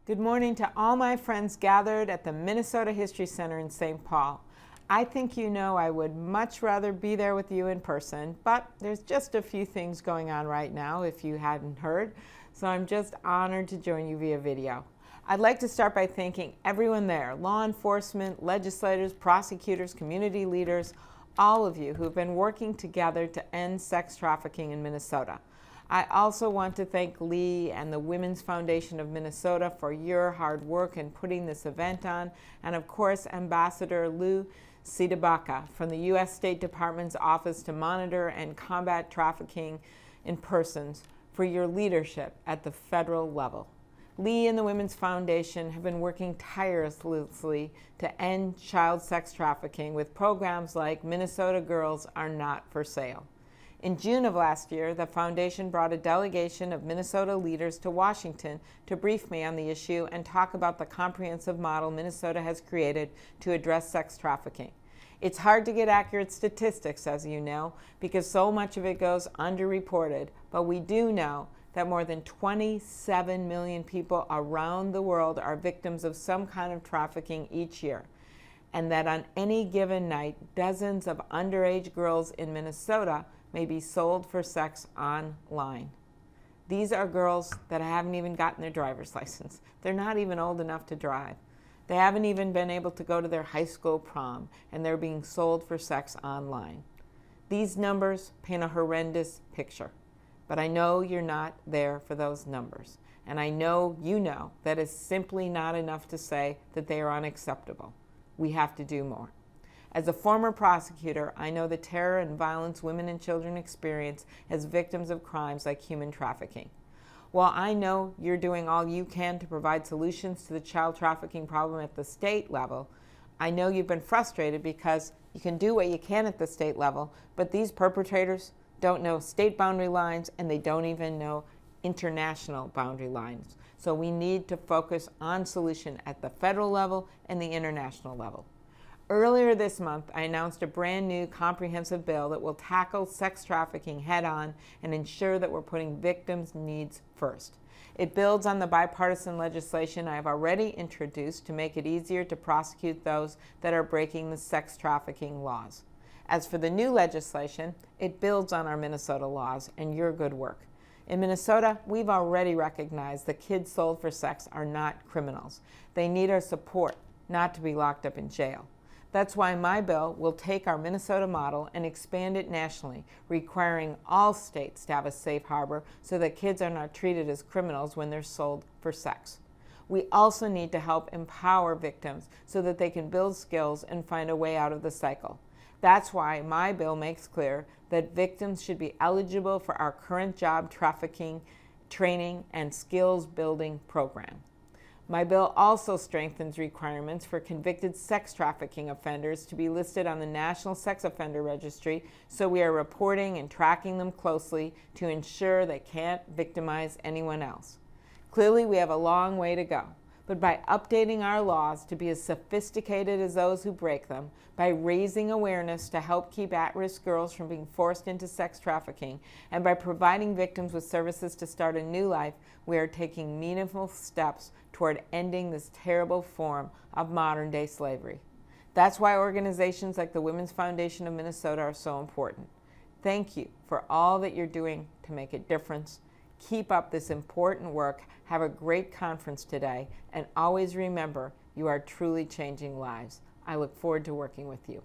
Good morning to all my friends gathered at the Minnesota History Center in St. Paul. I think you know I would much rather be there with you in person, but there's just a few things going on right now if you hadn't heard, so I'm just honored to join you via video. I'd like to start by thanking everyone there, law enforcement, legislators, prosecutors, community leaders, all of you who have been working together to end sex trafficking in Minnesota. I also want to thank Lee and the Women's Foundation of Minnesota for your hard work in putting this event on, and of course Ambassador Lou Sidibaka from the U.S. State Department's Office to Monitor and Combat Trafficking in Persons for your leadership at the federal level. Lee and the Women's Foundation have been working tirelessly to end child sex trafficking with programs like Minnesota Girls Are Not for Sale. In June of last year, the foundation brought a delegation of Minnesota leaders to Washington to brief me on the issue and talk about the comprehensive model Minnesota has created to address sex trafficking. It's hard to get accurate statistics, as you know, because so much of it goes underreported, but we do know that more than 27 million people around the world are victims of some kind of trafficking each year, and that on any given night, dozens of underage girls in Minnesota may be sold for sex online. These are girls that haven't even gotten their driver's license. They're not even old enough to drive. They haven't even been able to go to their high school prom, and they're being sold for sex online. These numbers paint a horrendous picture, but I know you're not there for those numbers, and I know you know that it's simply not enough to say that they are unacceptable. We have to do more. As a former prosecutor, I know the terror and violence women and children experience as victims of crimes like human trafficking. While I know you're doing all you can to provide solutions to the child trafficking problem at the state level, I know you've been frustrated because you can do what you can at the state level, but these perpetrators don't know state boundary lines and they don't even know international boundary lines. So we need to focus on solution at the federal level and the international level. Earlier this month, I announced a brand new comprehensive bill that will tackle sex trafficking head-on and ensure that we're putting victims' needs first. It builds on the bipartisan legislation I have already introduced to make it easier to prosecute those that are breaking the sex trafficking laws. As for the new legislation, it builds on our Minnesota laws and your good work. In Minnesota, we've already recognized that kids sold for sex are not criminals. They need our support, not to be locked up in jail. That's why my bill will take our Minnesota model and expand it nationally, requiring all states to have a safe harbor so that kids are not treated as criminals when they're sold for sex. We also need to help empower victims so that they can build skills and find a way out of the cycle. That's why my bill makes clear that victims should be eligible for our current job trafficking training and skills building program. My bill also strengthens requirements for convicted sex trafficking offenders to be listed on the National Sex Offender Registry, so we are reporting and tracking them closely to ensure they can't victimize anyone else. Clearly, we have a long way to go, but by updating our laws to be as sophisticated as those who break them, by raising awareness to help keep at-risk girls from being forced into sex trafficking, and by providing victims with services to start a new life, we are taking meaningful steps toward ending this terrible form of modern-day slavery. That's why organizations like the Women's Foundation of Minnesota are so important. Thank you for all that you're doing to make a difference. Keep up this important work. Have a great conference today, and always remember, you are truly changing lives. I look forward to working with you.